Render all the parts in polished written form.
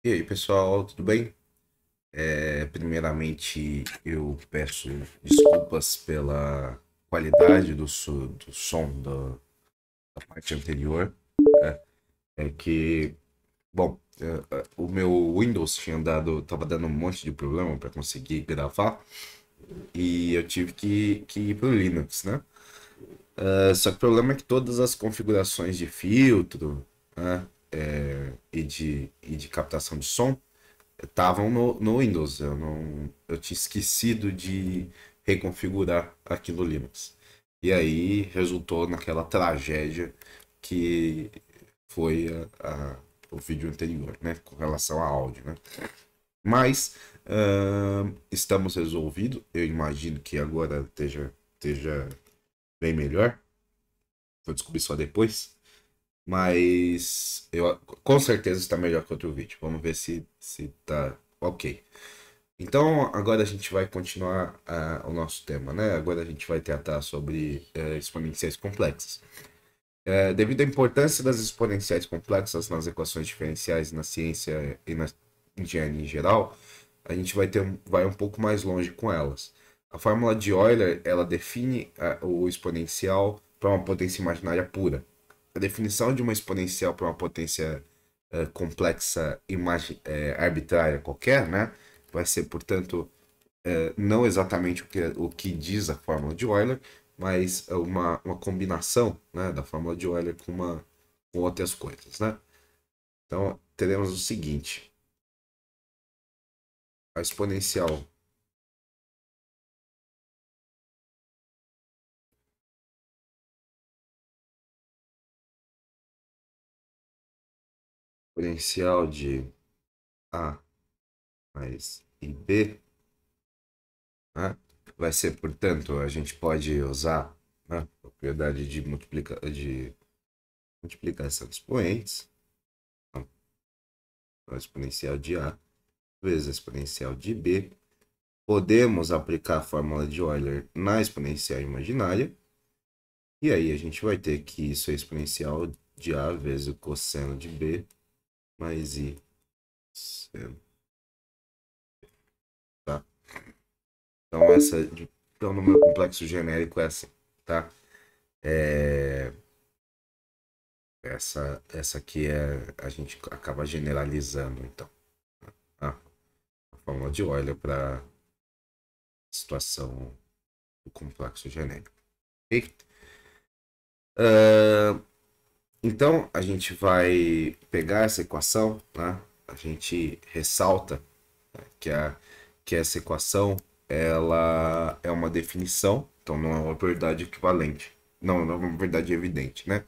E aí, pessoal, tudo bem? Primeiramente, eu peço desculpas pela qualidade do som da parte anterior. É que, bom, o meu Windows tava dando um monte de problema para conseguir gravar e eu tive que ir pro Linux, né? Só que o problema é que todas as configurações de filtro, né, e de captação de som estavam no Windows. Eu tinha esquecido de reconfigurar aqui no Linux. E aí resultou naquela tragédia que foi o vídeo anterior, né? Com relação a áudio, né? Mas estamos resolvidos. Eu imagino que agora esteja bem melhor. Vou descobrir só depois. Mas eu com certeza está melhor que outro vídeo. Vamos ver se tá ok. Então, agora a gente vai continuar o nosso tema, né? Agora a gente vai tratar sobre exponenciais complexas. Devido à importância das exponenciais complexas nas equações diferenciais na ciência e na engenharia em geral, a gente vai um pouco mais longe com elas. A fórmula de Euler, ela define o exponencial para uma potência imaginária pura. A definição de uma exponencial para uma potência complexa arbitrária qualquer, né? Vai ser, portanto, não exatamente o que diz a fórmula de Euler, mas uma combinação, né, da fórmula de Euler com outras coisas, né? Então, teremos o seguinte: a exponencial de A mais IB, né, vai ser, portanto, a gente pode usar, né, a propriedade de multiplicação de expoentes, então, a exponencial de A vezes a exponencial de B. Podemos aplicar a fórmula de Euler na exponencial imaginária. E aí a gente vai ter que isso é exponencial de A vezes o cosseno de B mais I seno, tá? Então, então no meu complexo genérico é assim, tá? É, essa aqui a gente acaba generalizando, então. Ah, a fórmula de Euler para situação do complexo genérico. Ok? Ah, então, a gente vai pegar essa equação, né? A gente ressalta, né, que essa equação ela é uma definição, então não é uma verdade equivalente. Não é uma verdade evidente, né?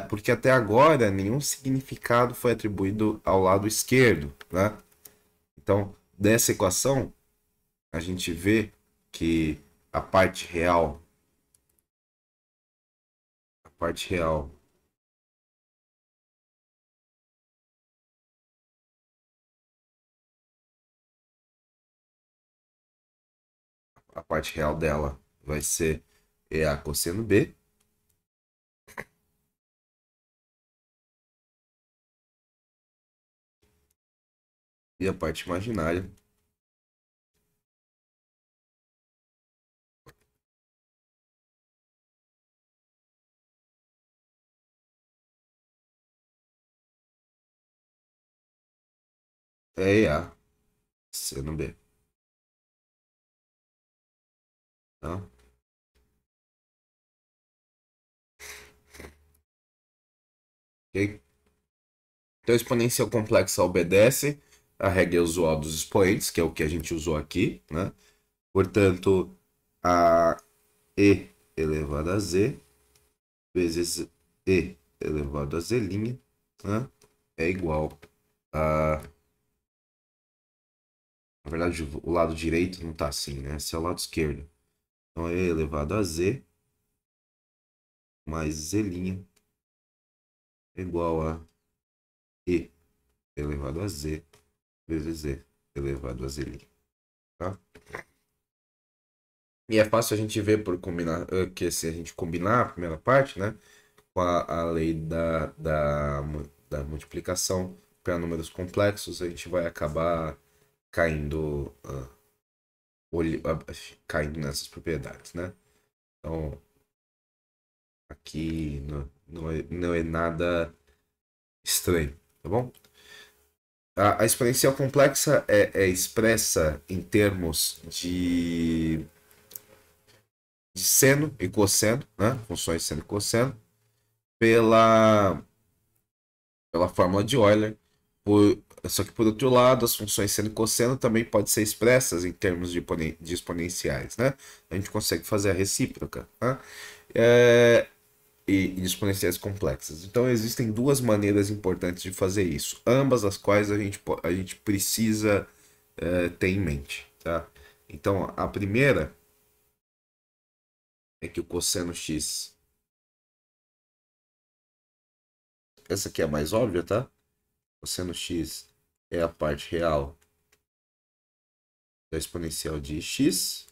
Porque até agora nenhum significado foi atribuído ao lado esquerdo, né? Então, dessa equação, a gente vê que a parte real, a parte real a parte real dela vai ser a cosseno B. E a parte imaginária é EA seno B. Tá? Ok? Então, a exponencial complexa obedece a regra usual dos expoentes, que é o que a gente usou aqui, né? Portanto, a E elevado a Z vezes E elevado a Z', né, é igual a... Na verdade, o lado direito não está assim, né? Esse é o lado esquerdo. Então, E elevado a Z mais Z' é igual a E elevado a Z vezes Z elevado a Z'. Tá? E é fácil a gente ver por combinar, que se a gente combinar a primeira parte, né, com a lei da multiplicação, para números complexos, a gente vai acabar caindo, caindo nessas propriedades, né? Então, aqui não é nada estranho, tá bom? A exponencial complexa é expressa em termos de seno e cosseno, né? Funções seno e cosseno, pela fórmula de Euler. Só que, por outro lado, as funções seno e cosseno também podem ser expressas em termos de exponenciais, né? A gente consegue fazer a recíproca, né? E exponenciais complexas. Então, existem duas maneiras importantes de fazer isso, ambas as quais a gente precisa ter em mente, tá? Então, a primeira é que o cosseno x, essa aqui é a mais óbvia, tá? Cosseno x é a parte real da exponencial de x,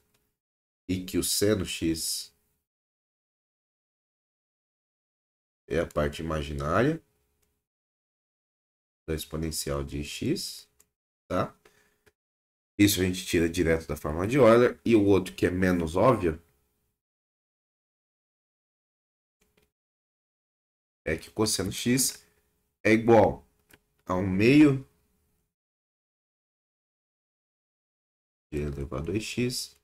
e que o seno x é a parte imaginária da exponencial de x, tá? Isso a gente tira direto da fórmula de Euler. E o outro que é menos óbvio é que o cosseno x é igual a 1 meio de e elevado a x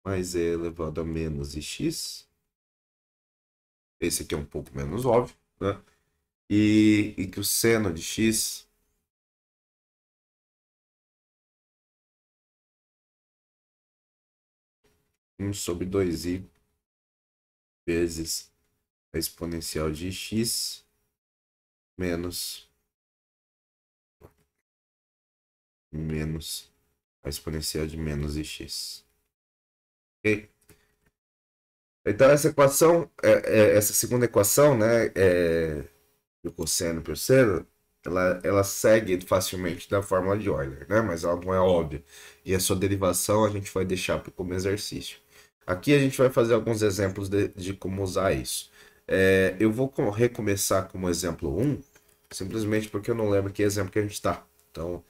mais e elevado a menos ix. Esse aqui é um pouco menos óbvio, né? E que o seno de x sobre 2i vezes a exponencial de x menos a exponencial de menos ix. Ok? Então essa equação, essa segunda equação, né, do cosseno por seno, ela segue facilmente da fórmula de Euler, né, mas ela não é óbvia. E a sua derivação a gente vai deixar como exercício. Aqui a gente vai fazer alguns exemplos de como usar isso. Eu vou recomeçar como exemplo 1, simplesmente porque eu não lembro que exemplo que a gente está. Então,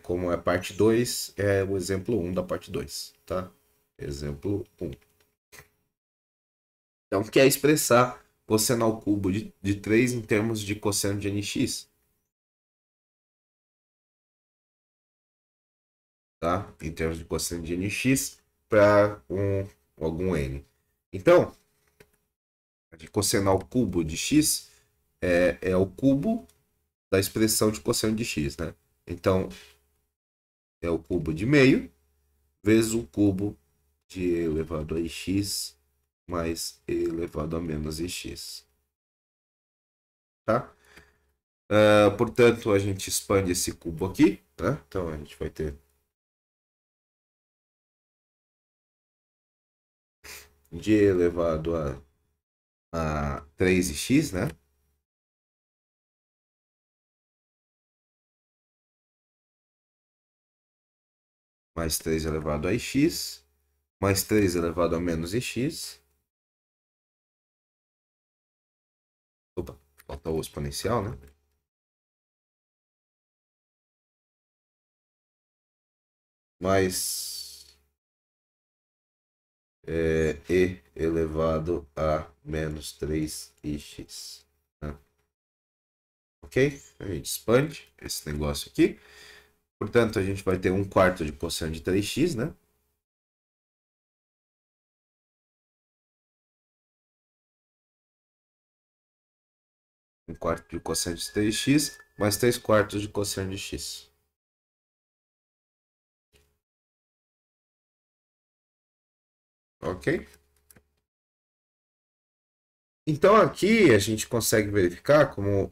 como é parte 2, é o exemplo 1 da parte 2, tá? Exemplo 1. Então, quer expressar cosseno ao cubo de 3 em termos de cosseno de nx, tá? Em termos de cosseno de nx para algum n. Então, de cosseno ao cubo de x é o cubo da expressão de cosseno de x, né? Então, é o cubo de meio vezes o cubo de e elevado a x mais e elevado a menos ix, tá? Portanto, a gente expande esse cubo aqui, né? Então, a gente vai ter de e elevado a 3x, né? Mais 3 elevado a x, mais 3 elevado a menos ix. Opa, falta o exponencial, né? Mais e elevado a menos 3ix. Né? Ok? A gente expande esse negócio aqui. Portanto, a gente vai ter 1/4 de cosseno de 3x, né? Um quarto de cosseno de 3x, mais 3/4 de cosseno de x. Ok? Então aqui a gente consegue verificar como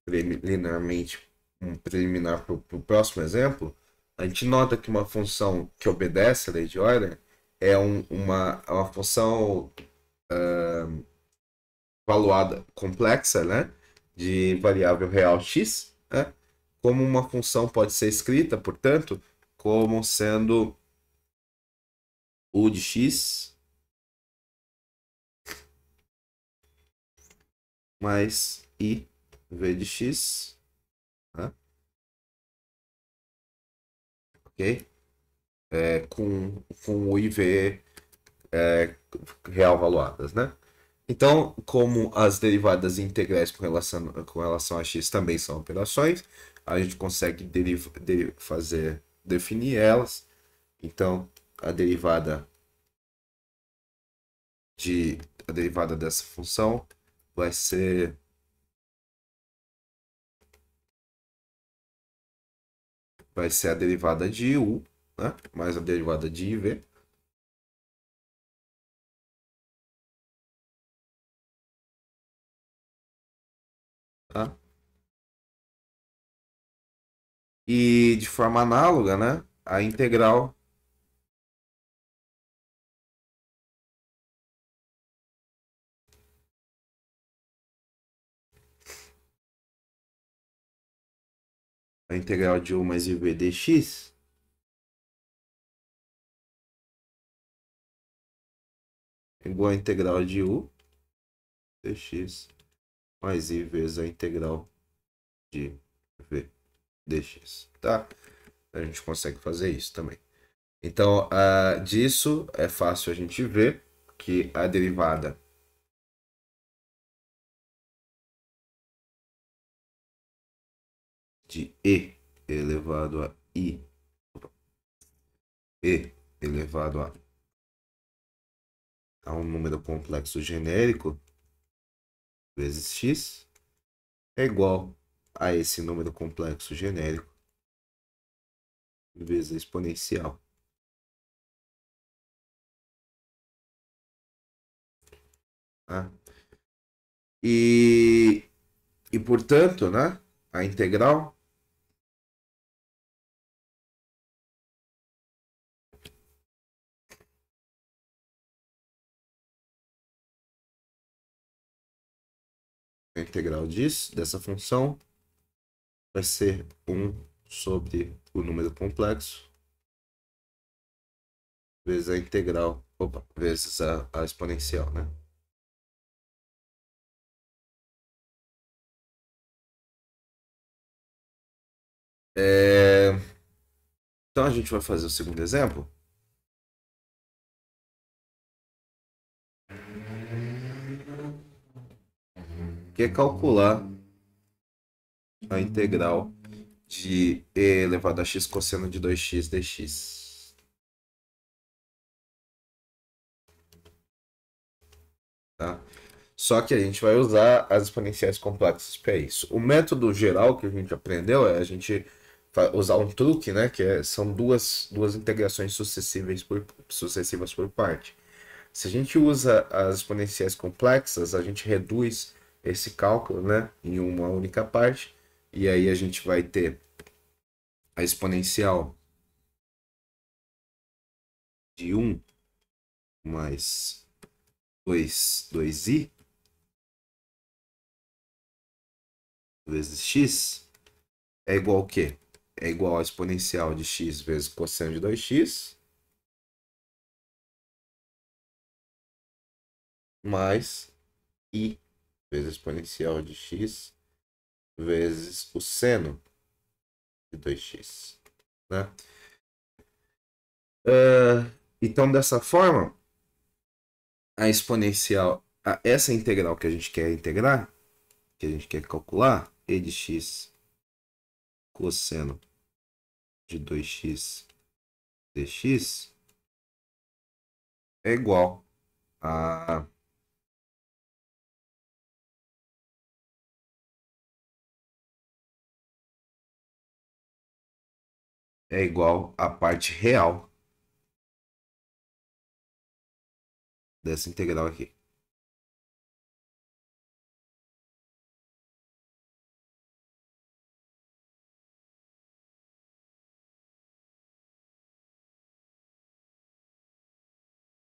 preliminarmente, um preliminar para o próximo exemplo, a gente nota que uma função que obedece à lei de Euler é uma função valuada complexa, né, de variável real x, né, como uma função pode ser escrita, portanto, como sendo u de x mais i v de x né? Ok? Com o IV real valuadas, né? Então, como as derivadas integrais com relação a x também são operações, a gente consegue definir elas. Então, a derivada a derivada dessa função vai ser a derivada de u, né? Mais a derivada de iv. Tá? E de forma análoga, né? A integral de u mais iv dx é igual a integral de u dx mais i vezes a integral de v dx, tá? A gente consegue fazer isso também. Então, disso é fácil a gente ver que a derivada de e elevado a e elevado a um número complexo genérico vezes x é igual a esse número complexo genérico vezes a exponencial. Tá? E portanto, né, a integral dessa função vai ser 1 sobre o número complexo vezes a integral, vezes a exponencial, né? Então a gente vai fazer o segundo exemplo, que é calcular a integral de e elevado a x cosseno de 2x dx. Tá? Só que a gente vai usar as exponenciais complexas para isso. O método geral que a gente aprendeu é a gente usar um truque, né? São duas integrações sucessivas por parte. Se a gente usa as exponenciais complexas, a gente reduz esse cálculo, né, em uma única parte. E aí a gente vai ter a exponencial de 1 mais 2i vezes x é igual ao quê? É igual a exponencial de x vezes cosseno de 2x mais i vezes a exponencial de x vezes o seno de 2x, né? Então, dessa forma, a exponencial, essa integral que a gente quer integrar, que a gente quer calcular, e de x cosseno de 2x dx é igual a à parte real dessa integral aqui.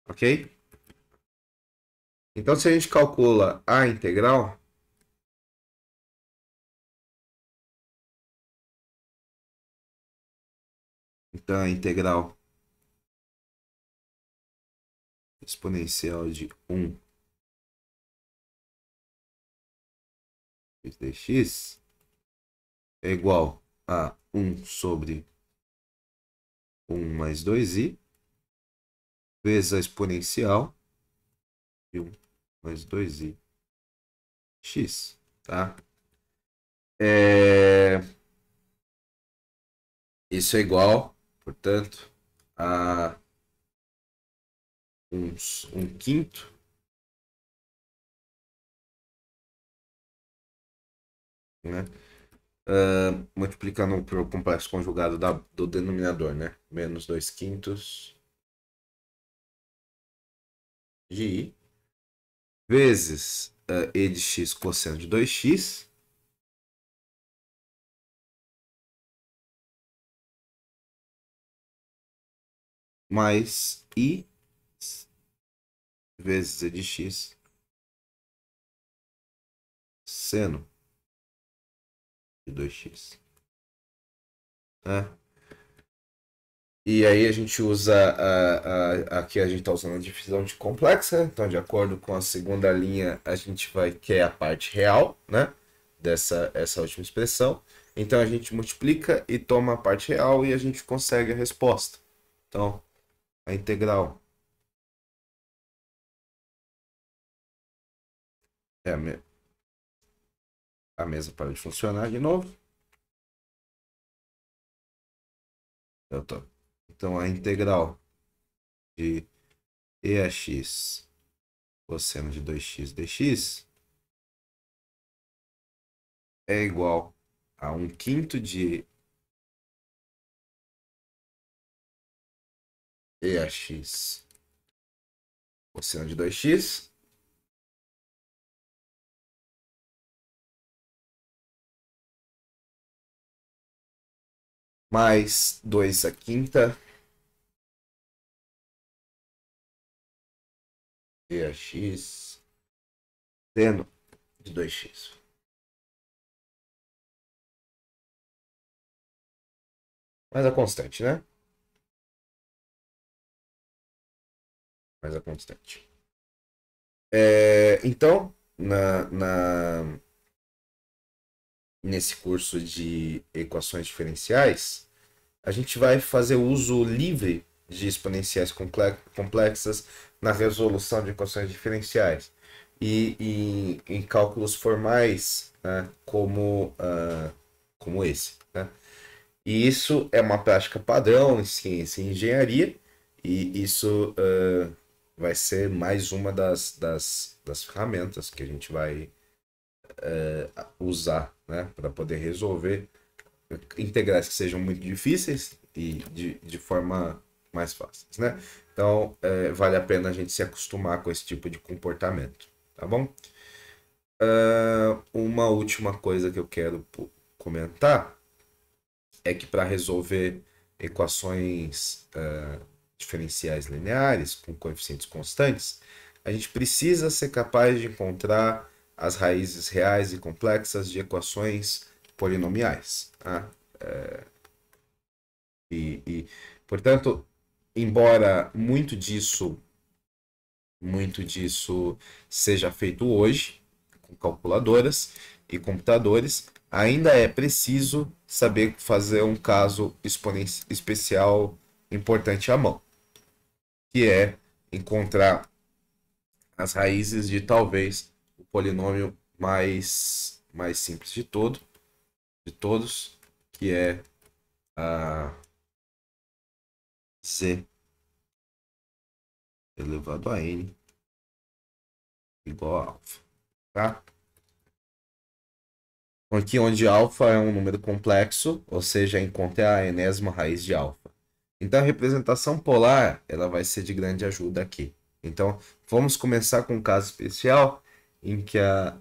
Ok? Então, se a gente calcula a integral, então a integral exponencial de 1 dx é igual a 1 sobre 1 mais 2i vezes a exponencial de 1 mais 2i x, tá? É... Isso é igual, portanto, a um, um quinto né? Multiplicando pelo complexo conjugado do denominador, né? Menos 2 quintos de i vezes e de x cosseno de 2x mais i vezes e de x seno de 2x. Né? E aí a gente usa aqui a gente está usando a divisão de complexa, então de acordo com a segunda linha a gente vai quer a parte real, né, essa última expressão. Então a gente multiplica e toma a parte real e a gente consegue a resposta. Então a integral é a mesa para de funcionar de novo. Eu tô. Então a integral de EAX cosseno de 2x dx é igual a 1 quinto de EAX cosseno de 2x mais 2 a quinta EAX seno de 2x. Mais a constante, né? Mais a constante. Então, nesse curso de equações diferenciais, a gente vai fazer uso livre de exponenciais complexas na resolução de equações diferenciais e em cálculos formais, né, como esse. Né? E isso é uma prática padrão em ciência e engenharia, e isso vai ser mais uma das ferramentas que a gente vai usar, né, para poder resolver integrais que sejam muito difíceis e de forma mais fácil, né? Então, vale a pena a gente se acostumar com esse tipo de comportamento, tá bom? Uma última coisa que eu quero comentar é que para resolver equações diferenciais lineares com coeficientes constantes, a gente precisa ser capaz de encontrar as raízes reais e complexas de equações polinomiais. Tá? Portanto, embora muito disso seja feito hoje com calculadoras e computadores, ainda é preciso saber fazer um caso especial importante à mão, que é encontrar as raízes de talvez o polinômio mais simples de todos, que é a z elevado a n igual a alfa, tá? Aqui onde alfa é um número complexo, ou seja, encontra a enésima raiz de alfa. Então a representação polar ela vai ser de grande ajuda aqui. Então vamos começar com um caso especial em que a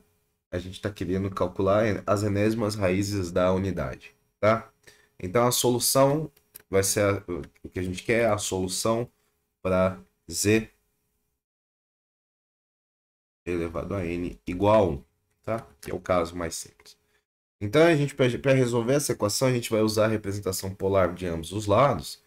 gente está querendo calcular as enésimas raízes da unidade, tá? Então a solução vai ser o que a gente quer é a solução para z elevado a n igual a 1, tá? Que é o caso mais simples. Então, a gente para resolver essa equação, a gente vai usar a representação polar de ambos os lados,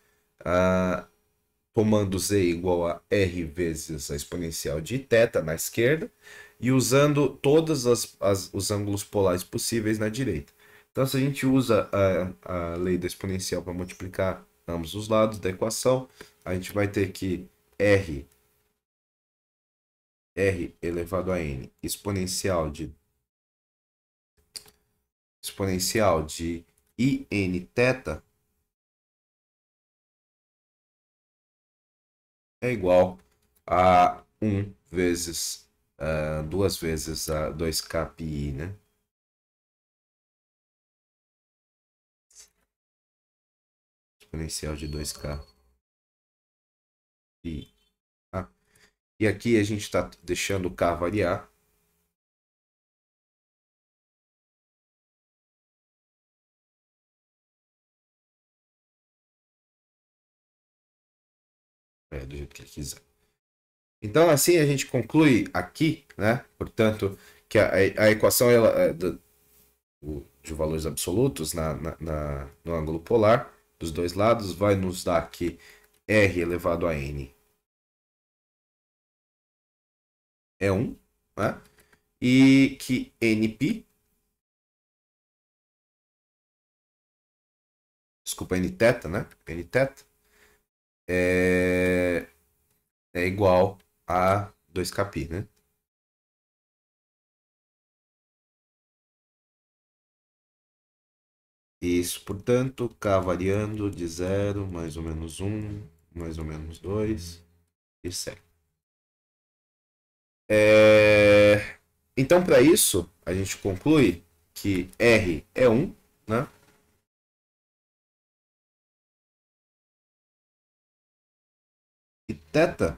tomando z igual a r vezes a exponencial de θ na esquerda e usando todos os ângulos polares possíveis na direita. Então, se a gente usa a lei da exponencial para multiplicar ambos os lados da equação, a gente vai ter que r elevado a n exponencial de in θ é igual a 1 vezes, 2 vezes a 2k pi, né? Exponencial de 2k pi. E aqui a gente está deixando o k variar. Do jeito que ele quiser. Então, assim a gente conclui aqui, né? Portanto, que a equação ela, de valores absolutos no ângulo polar dos dois lados vai nos dar aqui r elevado a n é 1, né? E que nπ, desculpa, nθ, né? Nθ é igual a 2kπ, né? Isso, portanto, k variando de 0, mais ou menos 1, mais ou menos 2, e segue. Então, para isso, a gente conclui que R é 1, né? E θ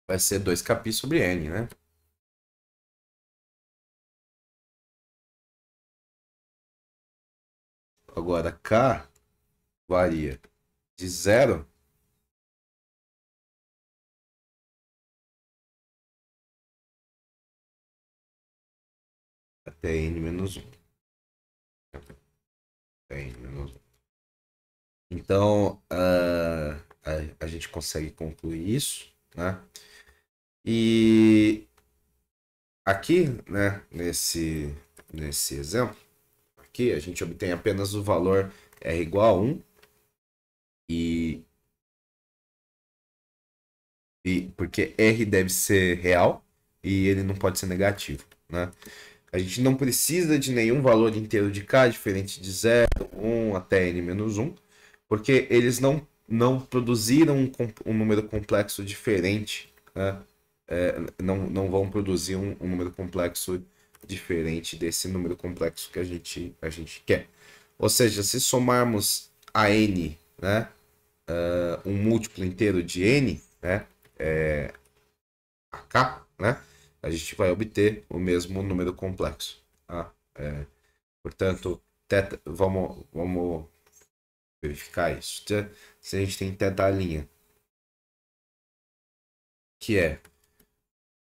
vai ser 2kπ sobre n, né? Agora, k varia de 0 até n menos 1. Até n menos 1. Então, a gente consegue concluir isso, né? E aqui, né, nesse exemplo, aqui a gente obtém apenas o valor r igual a 1 e porque r deve ser real e ele não pode ser negativo, né? A gente não precisa de nenhum valor inteiro de k diferente de 0, 1 até n menos 1, porque eles não produziram um número complexo diferente, né? Não vão produzir um número complexo diferente desse número complexo que a gente quer. Ou seja, se somarmos a n, né, um múltiplo inteiro de n, né, a k, né, a gente vai obter o mesmo número complexo. Tá? Portanto, vamos verificar isso. Se a gente tem θ', que é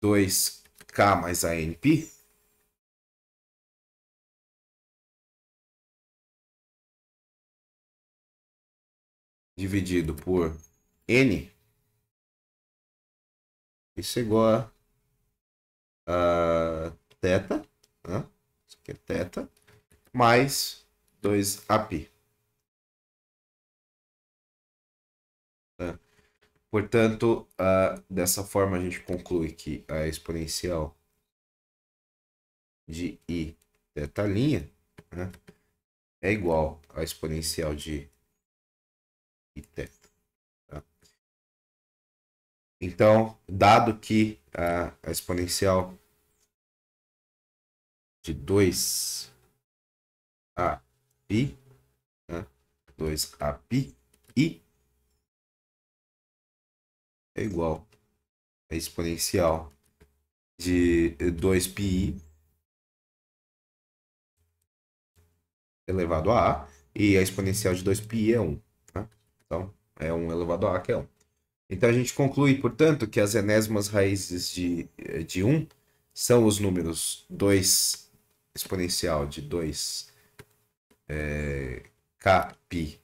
2k mais a nπ, dividido por n, isso é igual a θ, né? Isso aqui é θ, mais 2AP. Né? Portanto, dessa forma a gente conclui que a exponencial de I θ', né, é igual à exponencial de Iθ. Tá? Então, dado que a exponencial de 2 a π, né, 2aπi é igual à exponencial de 2πi elevado a e a exponencial de 2πi é 1. Tá? Então, é 1 elevado a que é 1. Então, a gente conclui, portanto, que as enésimas raízes de 1 são os números 2 exponencial de 2 kπi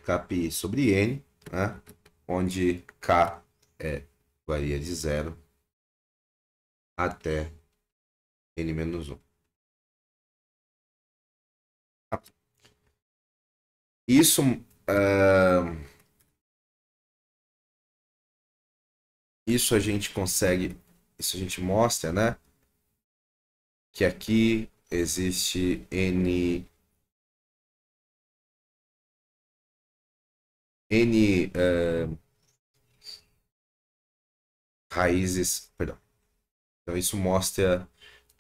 Kpi sobre N, né? Onde K varia de 0 até N menos 1. Isso, isso a gente consegue, isso a gente mostra, né? Que aqui existe N raízes, perdão. Então isso mostra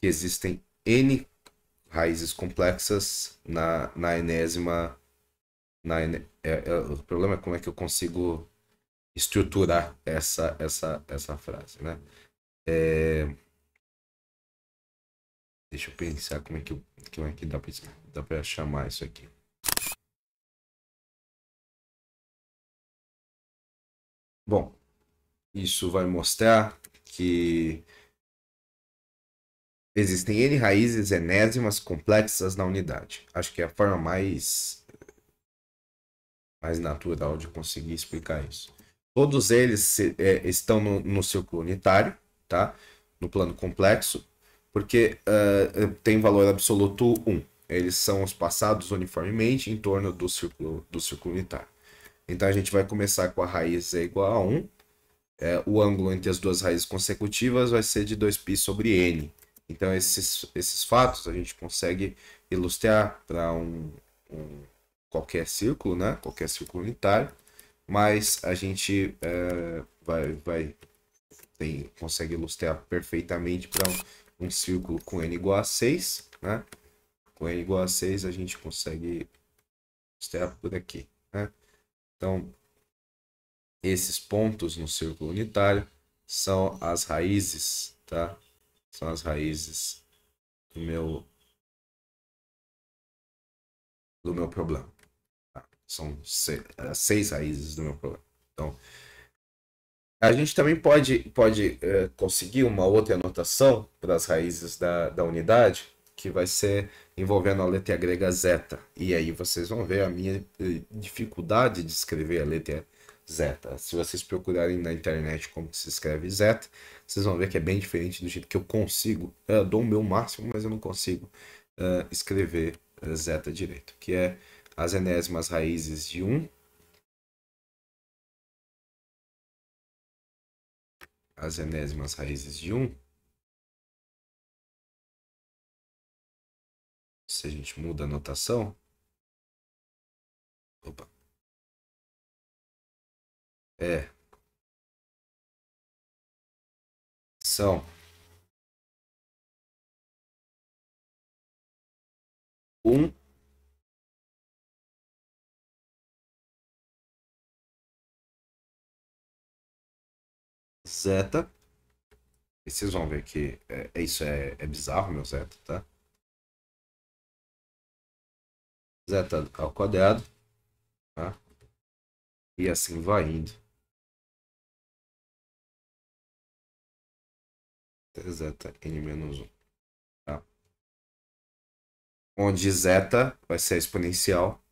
que existem N raízes complexas na enésima. O problema é como é que eu consigo estruturar essa frase, né? Deixa eu pensar como é que dá para chamar isso aqui. Bom, isso vai mostrar que existem N raízes enésimas complexas na unidade. Acho que é a forma mais natural de conseguir explicar isso. Todos eles estão no círculo unitário, tá? No plano complexo, porque tem valor absoluto 1. Eles são espaçados uniformemente em torno do círculo unitário. Então a gente vai começar com a raiz igual a 1. O ângulo entre as duas raízes consecutivas vai ser de 2π sobre n. Então esses fatos a gente consegue ilustrar para qualquer círculo, né? Qualquer círculo unitário, mas a gente consegue ilustrar perfeitamente para um círculo com n igual a 6, né? Com n igual a 6 a gente consegue ilustrar por aqui, né? Então, esses pontos no círculo unitário são as raízes, tá? São as raízes do meu problema. Tá? São 6 raízes do meu problema. Então, a gente também pode conseguir uma outra anotação para as raízes da unidade, que vai ser envolvendo a letra grega zeta. E aí vocês vão ver a minha dificuldade de escrever a letra zeta. Se vocês procurarem na internet como se escreve zeta, vocês vão ver que é bem diferente do jeito que eu consigo. Eu dou o meu máximo, mas eu não consigo escrever zeta direito. Que é as enésimas raízes de 1. As enésimas raízes de 1. Se a gente muda a notação. Opa. São 1 zeta. E vocês vão ver que isso é bizarro, meu zeta, tá? Zeta ao quadrado, tá? E assim vai indo. Até zeta n menos 1. Tá? Onde zeta vai ser a exponencial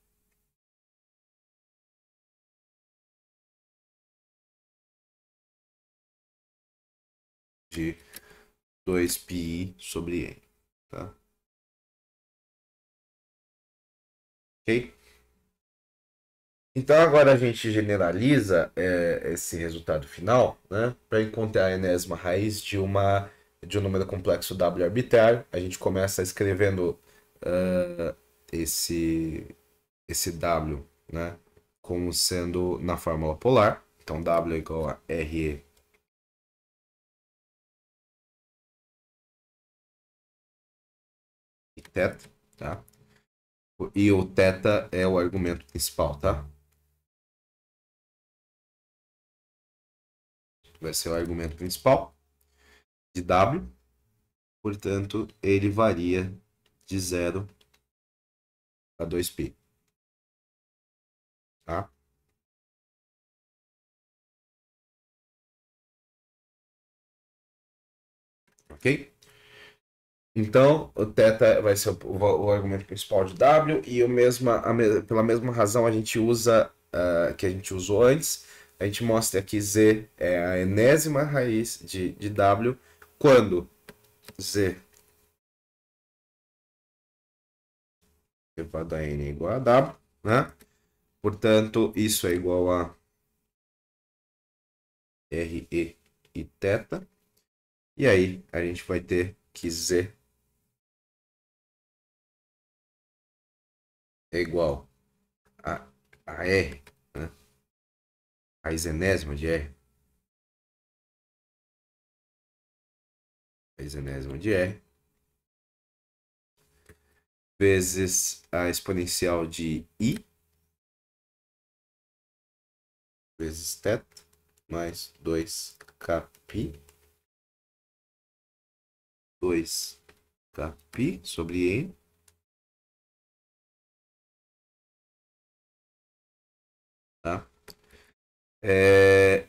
de 2πi sobre n. Tá? Ok? Então agora a gente generaliza esse resultado final, né, para encontrar a enésima raiz de um número complexo W arbitrário. A gente começa escrevendo esse W, né, como sendo na fórmula polar. Então W é igual a RE e θ, tá? E o θ é o argumento principal, tá? Vai ser o argumento principal de W. Portanto, ele varia de 0 a 2π. Tá? Ok? Então, o θ vai ser o argumento principal de W e pela mesma razão a gente usa que a gente usou antes. A gente mostra que z é a enésima raiz de w quando z elevado a n é igual a w, né? Portanto, isso é igual a r, e θ. E aí, a gente vai ter que z é igual a r, né? Raiz enésima de r. Raiz enésima de r. Vezes a exponencial de i. Vezes θ. Mais 2kπ. 2kπ sobre n. Tá?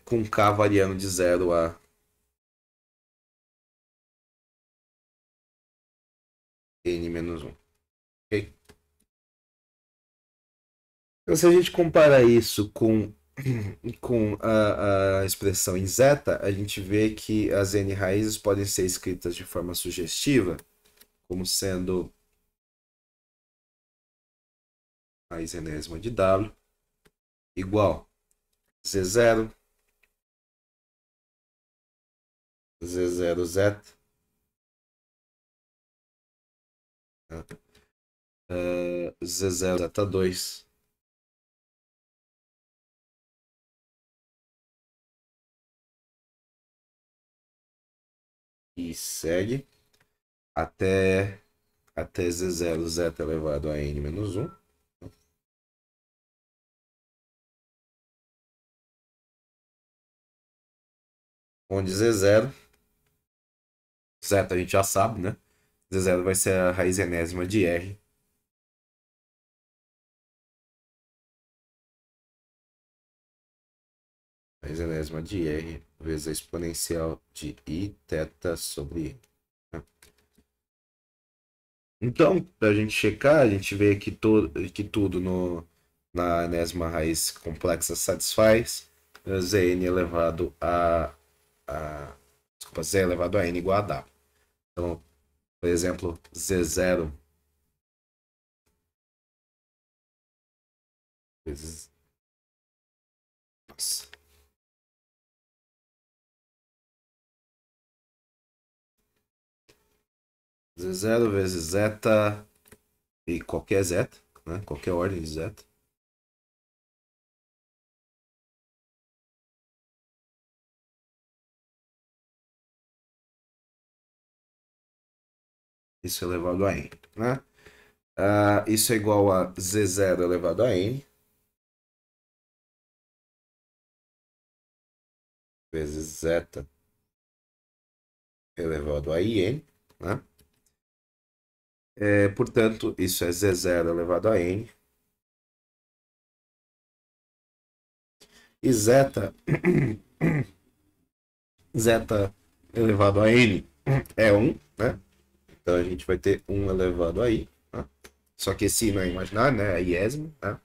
Com k variando de 0 a n menos 1. Okay? Então, se a gente comparar isso com a expressão em zeta, a gente vê que as n raízes podem ser escritas de forma sugestiva, como sendo raiz enésima de w igual z0, z0 zeta, z0 zeta 2, e segue até z0 zeta elevado a n menos 1. Onde z0, zeta a gente já sabe, né? Z0 vai ser a raiz enésima de r. Raiz enésima de r vezes a exponencial de i θ sobre n. Então, para a gente checar, a gente vê que tudo na enésima raiz complexa satisfaz Zn elevado desculpa, Z elevado a n igual a W. Então, por exemplo, Z0 vezes... Nossa. Z0 vezes zeta e qualquer zeta, né? Qualquer ordem de zeta. Isso elevado a n, né? Isso é igual a Z0 elevado a n vezes zeta elevado a in, né? Portanto, isso é Z0 elevado a n. E zeta, zeta elevado a n é 1, né? Então a gente vai ter 1 elevado a i. Né? Só que esse não é imaginário, né? É iésimo, né?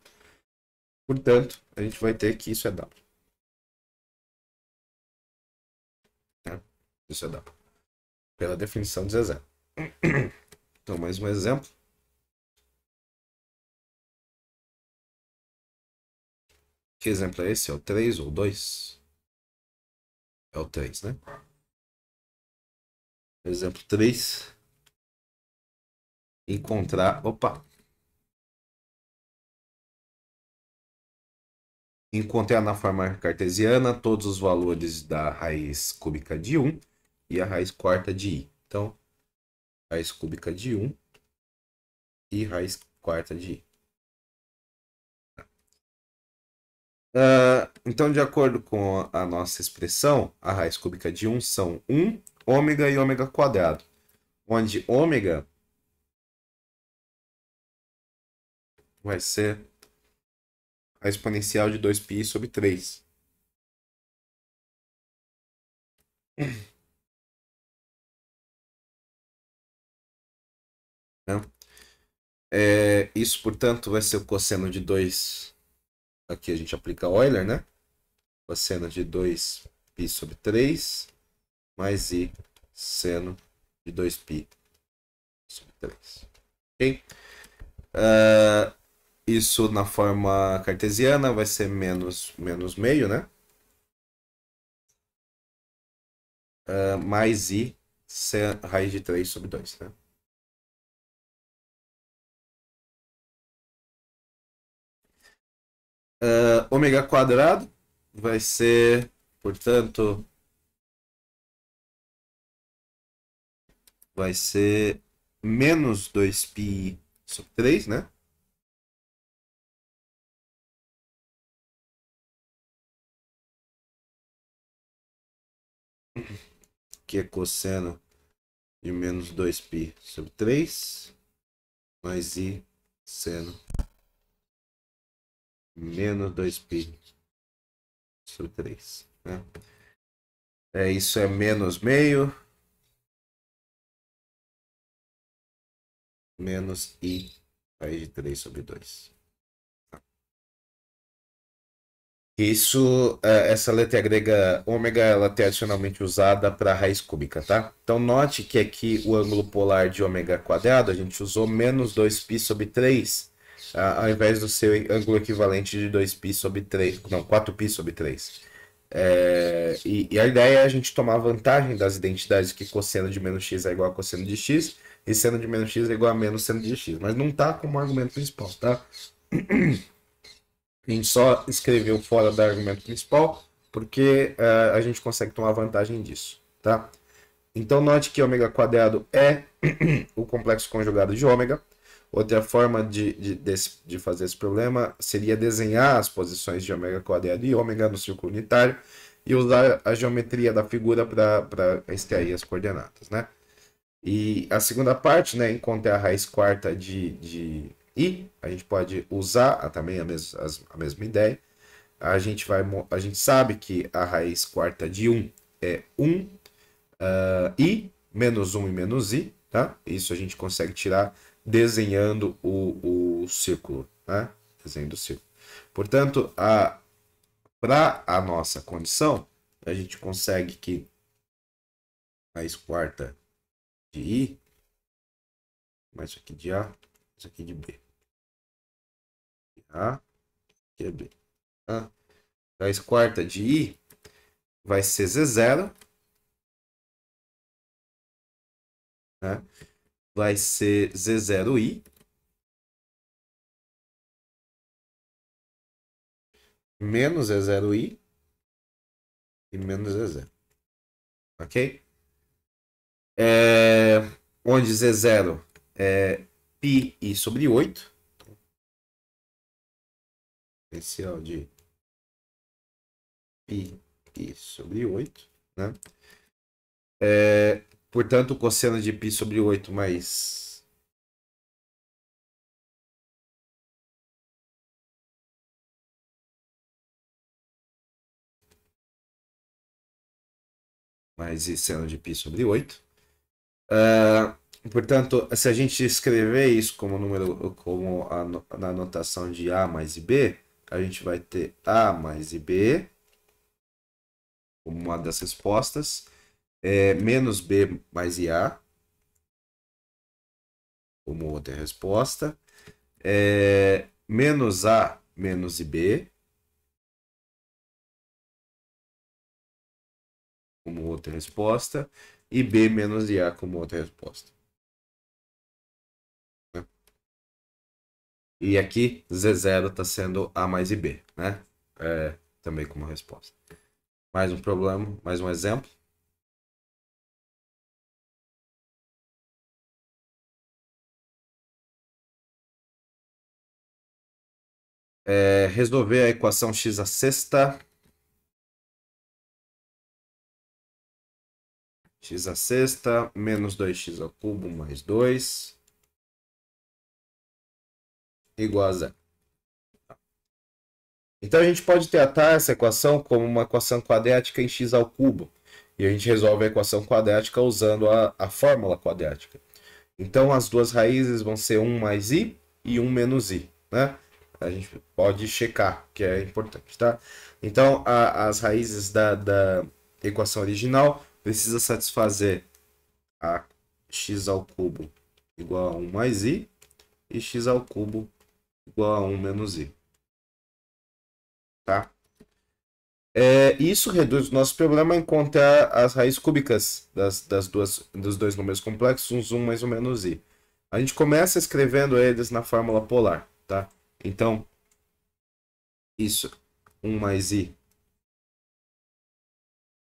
Portanto, a gente vai ter que isso é W. Né? Isso é W. Pela definição de Z0. Então, mais um exemplo. Que exemplo é esse? É o 3 ou 2? É o 3, né? Exemplo 3. Encontrar... Opa! Encontrar na forma cartesiana todos os valores da raiz cúbica de 1 e a raiz quarta de i. Então, raiz cúbica de 1 e raiz quarta de i. Então, de acordo com a nossa expressão, a raiz cúbica de 1 são 1, ômega e ômega quadrado. Onde ômega vai ser a exponencial de 2π sobre 3. Né? Isso, portanto, vai ser o cosseno de 2 aqui a gente aplica Euler, né? Cosseno de 2π sobre 3 mais i seno de 2π sobre 3. Ok? Isso na forma cartesiana vai ser menos meio, né? Mais i raiz de 3 sobre 2, né? Ômega quadrado vai ser, portanto, vai ser menos 2π sobre 3, né? Que é cosseno de menos 2π sobre 3, mais i seno menos 2π sobre 3, né? Isso é menos meio, menos i raiz de 3 sobre 2. Isso, essa letra grega ômega, ela é tradicionalmente usada para raiz cúbica, tá? Então note que aqui o ângulo polar de ômega quadrado, a gente usou menos 2π sobre 3, ao invés do seu ângulo equivalente de 2π sobre 3, não, 4π sobre 3. E a ideia é a gente tomar vantagem das identidades que cosseno de menos x é igual a cosseno de x e seno de menos x é igual a menos seno de x, mas não tá como argumento principal, tá? A gente só escreveu fora do argumento principal porque a gente consegue tomar vantagem disso, tá? Então note que ômega quadrado é o complexo conjugado de ômega. Outra forma de fazer esse problema seria desenhar as posições de ômega quadrado e ômega no círculo unitário e usar a geometria da figura para extrair as coordenadas, né? E a segunda parte, né, encontrar a raiz quarta de i, a gente pode usar também a mesma ideia. A gente sabe que a raiz quarta de 1 é 1 i menos 1 e menos i, tá? Isso a gente consegue tirar desenhando o círculo, né? Desenho do círculo. Portanto, para a nossa condição, a gente consegue que a raiz quarta de i, mais isso aqui de a, isso aqui de b. A, aqui é b. A raiz quarta de i vai ser z0, né? Vai ser z0i menos z0i e menos z0. Ok? Onde z0 é πi sobre 8. Potencial de πi sobre 8, né? Portanto, o cosseno de π sobre 8 mais i seno de π sobre 8. Portanto, se a gente escrever isso como número, na notação de a mais ib, a gente vai ter a mais ib como uma das respostas, menos b mais ia como outra resposta, menos a menos ib como outra resposta e b menos ia como outra resposta. E aqui z0 está sendo a mais ib, né? Também como resposta. Mais um problema, mais um exemplo. Resolver a equação x à sexta. X à sexta menos 2x ao cubo mais 2 igual a zero. Então a gente pode tratar essa equação como uma equação quadrática em x ao cubo. E a gente resolve a equação quadrática usando a fórmula quadrática. Então as duas raízes vão ser 1 mais i e 1 menos i, né? A gente pode checar, que é importante, tá? Então, as raízes da equação original precisa satisfazer a x ao cubo igual a 1 mais i e x ao cubo igual a 1 menos i, tá? Isso reduz o nosso problema a encontrar as raízes cúbicas dos dois números complexos, uns 1 mais um menos i. A gente começa escrevendo eles na fórmula polar, tá? Então, isso, 1 mais i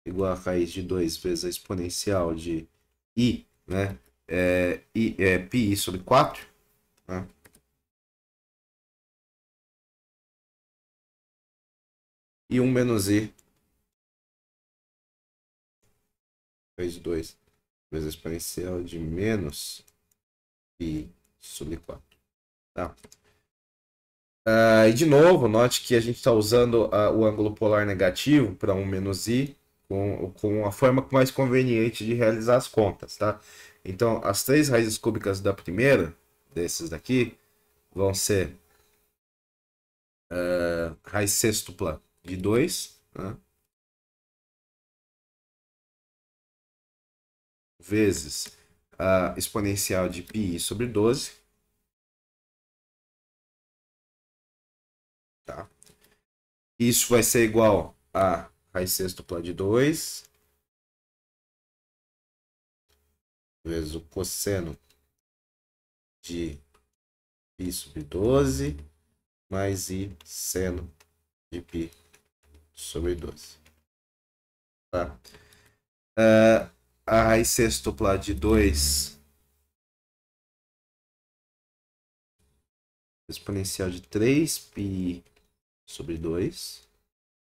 igual a raiz de 2 vezes a exponencial de i, né? Pi sobre 4, né? E 1 menos i raiz de 2 vezes a exponencial de menos pi sobre 4, tá? E de novo, note que a gente está usando o ângulo polar negativo para 1 menos i com a forma mais conveniente de realizar as contas, tá? Então, as três raízes cúbicas da primeira, desses daqui, vão ser raiz sextupla de 2, né? Vezes a exponencial de π sobre 12, tá? Isso vai ser igual a raiz sextupla de 2 vezes o cosseno de π sobre 12 mais i seno de π sobre 12. Tá? A raiz sextupla de 2 exponencial de 3π sobre 2.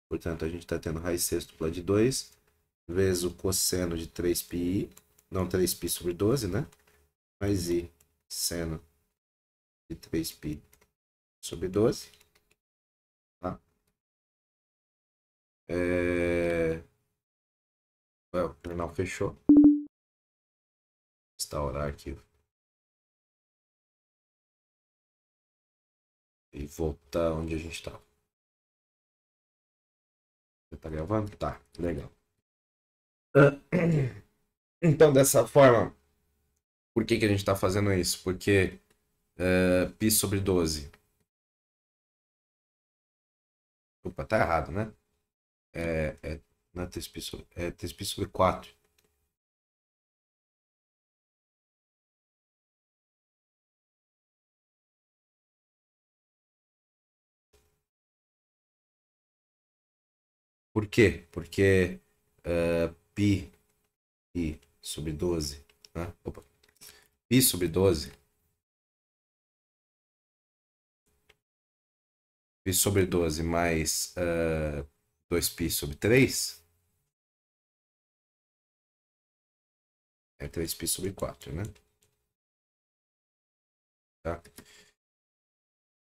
Portanto, a gente está tendo raiz sextupla de 2 vezes o cosseno de 3πi, não 3π sobre 12, né? Mais i seno de 3π sobre 12. Tá? O jornal fechou. Instaurar arquivo. E voltar onde a gente estava. Você tá gravando? Tá, legal. Então, dessa forma, por que a gente está fazendo isso? Porque π sobre 12. Opa, tá errado, né? Não é 3π sobre, é 3π sobre 4. Por quê? Porque π sobre 12, né? Opa. Π sobre 12. Π sobre 12 mais 2π sobre 3 é 3π sobre 4, né? Tá?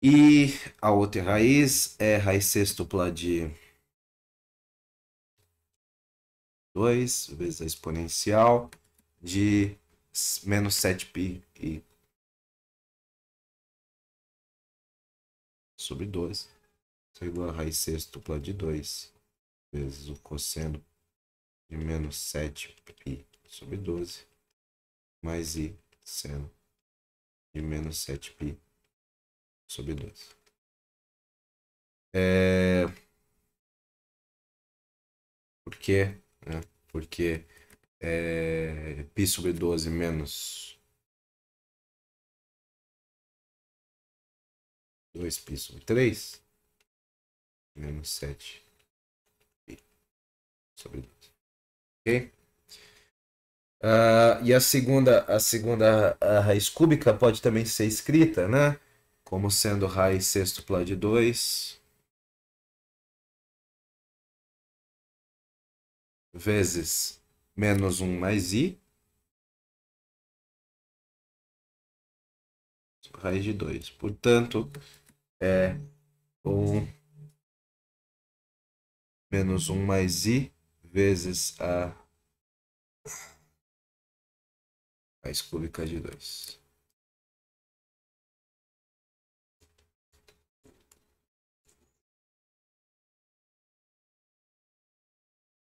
E a outra raiz é raiz sextupla de 2 vezes a exponencial de menos 7π sobre 12. Isso é igual a raiz sextupla de 2 vezes o cosseno de menos 7π sobre 12 mais i seno de menos 7π sobre 12. Por quê? Porque π sobre 12 menos 2π sobre 3 menos 7π sobre 12. Ok? E a raiz cúbica pode também ser escrita, né? Como sendo raiz sextupla de 2 vezes menos 1 mais i, raiz de 2. Portanto, é 1 menos 1 mais i vezes a raiz cúbica de 2.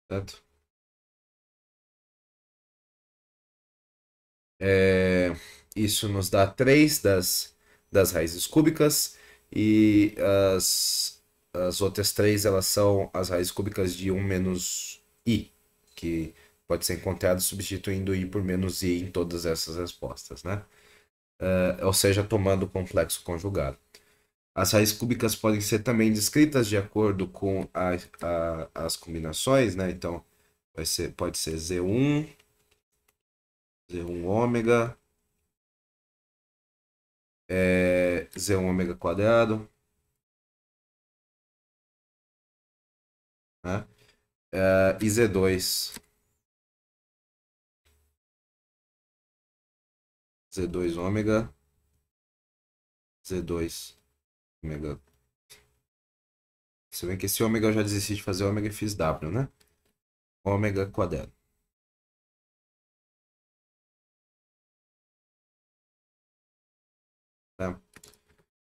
certo? Isso nos dá 3 das raízes cúbicas e as outras 3 elas são as raízes cúbicas de 1 menos i, que pode ser encontrado substituindo i por menos i em todas essas respostas, né? Ou seja, tomando o complexo conjugado. As raízes cúbicas podem ser também descritas de acordo com as combinações, né? Então, pode ser Z1 ômega, Z1 ômega quadrado, né? E Z2 ômega, Z2 ômega. Se bem que esse ômega eu já desisti de fazer ômega e fiz W, né? Ômega quadrado. Tá?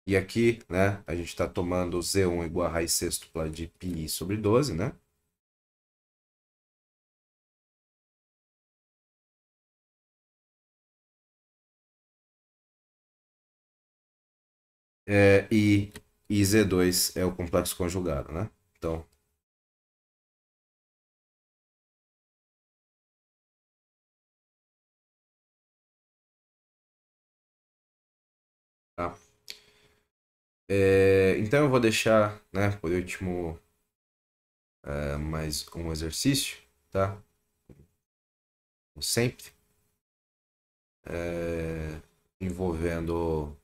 E aqui, né, a gente está tomando Z1 igual a raiz sextupla de πi sobre 12, né? E Z2 é o complexo conjugado, né? Então, tá. Então eu vou deixar, né, por último, mais um exercício, tá? Como sempre, envolvendo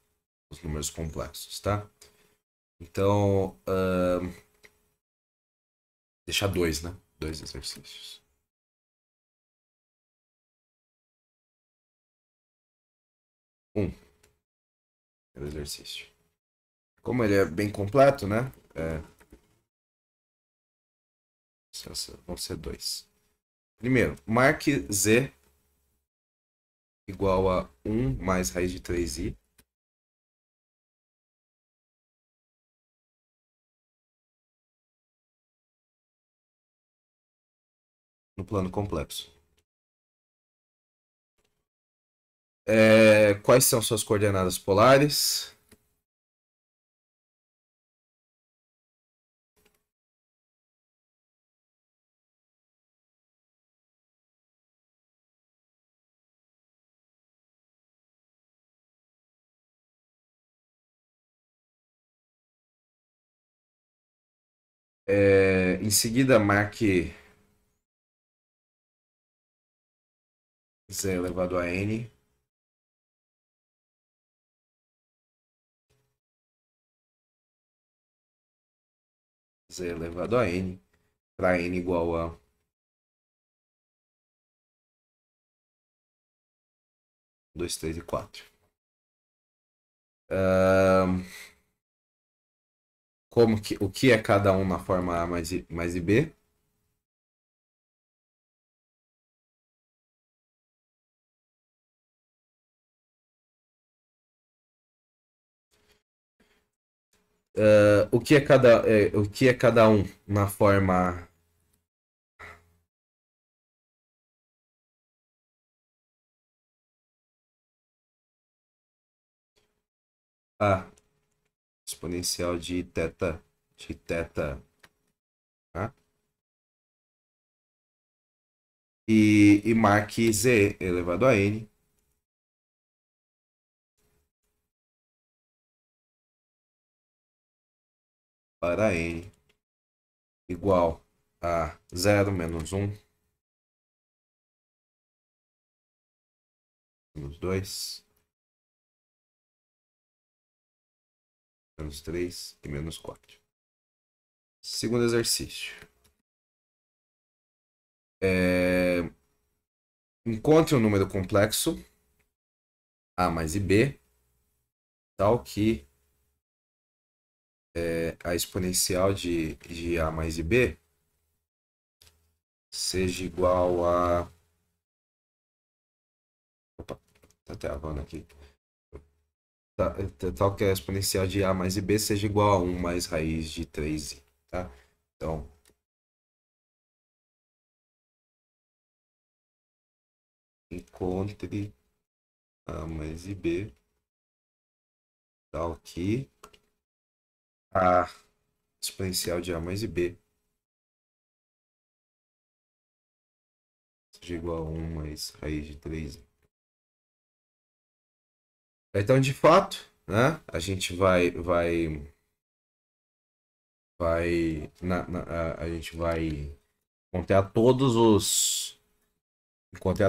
os números complexos, tá? Então, deixar dois, né? Dois exercícios. Primeiro exercício. Como ele é bem completo, né? Vão ser dois. Primeiro, marque Z igual a 1 mais raiz de 3i. No plano complexo. Quais são suas coordenadas polares? Em seguida, marque z elevado a n. Z elevado a n para n igual a 2, 3 e 4. O que é cada um na forma A mais IB? O que é cada um na forma A exponencial de teta A? E marque Z elevado a N para N igual a 0 menos 1 menos 2 menos 3 e menos 4. Segundo exercício. Encontre um número complexo A mais IB tal que a exponencial de A mais IB seja igual a... Opa, tá travando aqui. Tal que a exponencial de A mais IB seja igual a 1 mais raiz de 3i, tá? Então, encontre A mais IB tal que A exponencial de A mais IB seja igual a 1 mais raiz de 3. Então, de fato, né, a gente a gente vai encontrar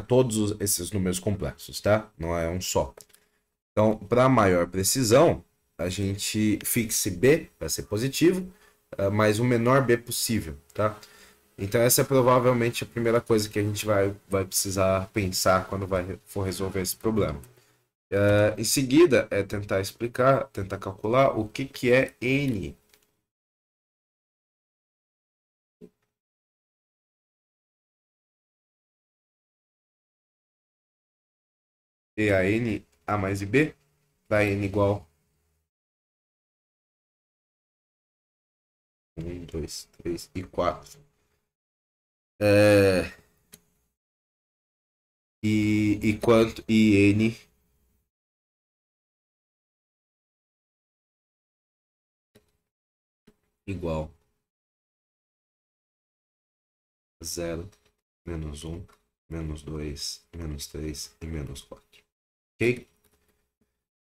todos esses números complexos, tá? Não é um só. Então, para maior precisão, a gente fixe B para ser positivo, mas o menor B possível, tá? Então essa é provavelmente a primeira coisa que a gente vai precisar pensar quando for resolver esse problema. Em seguida, é tentar explicar, tentar calcular o que é N. E a N, A mais e B, dá N igual 1, 2, 3 e 4. E N igual a 0, menos 1, menos 2, menos 3 e menos 4. Ok?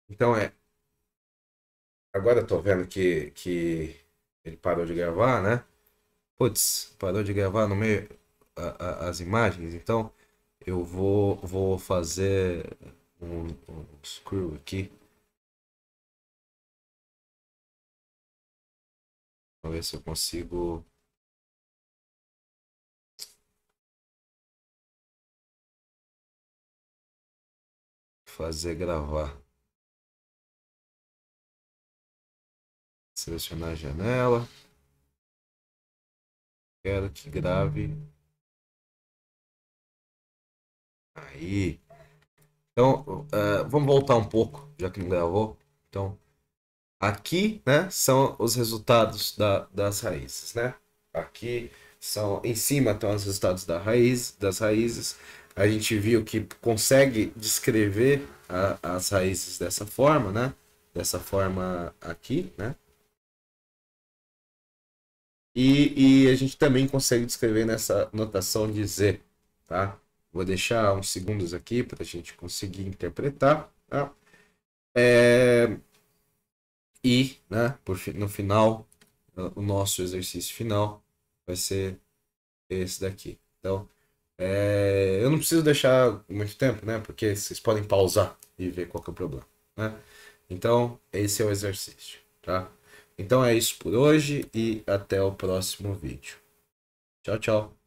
Então agora eu tô vendo que ele parou de gravar, né? Putz, parou de gravar no meio as imagens, então eu vou fazer um screw aqui. Vamos ver se eu consigo fazer gravar. Selecionar a janela. Quero que grave. Aí. Então, vamos voltar um pouco, já que não gravou. Então, aqui, né, são os resultados das raízes, né? Aqui são, em cima estão os resultados das raízes. A gente viu que consegue descrever as raízes dessa forma, né? Dessa forma aqui, né? E a gente também consegue descrever nessa notação de Z, tá? Vou deixar uns segundos aqui para a gente conseguir interpretar, tá? E, né, no final, o nosso exercício final vai ser esse daqui. Então, eu não preciso deixar muito tempo, né? Porque vocês podem pausar e ver qual que é o problema, né? Então, esse é o exercício, tá? Então é isso por hoje e até o próximo vídeo. Tchau, tchau.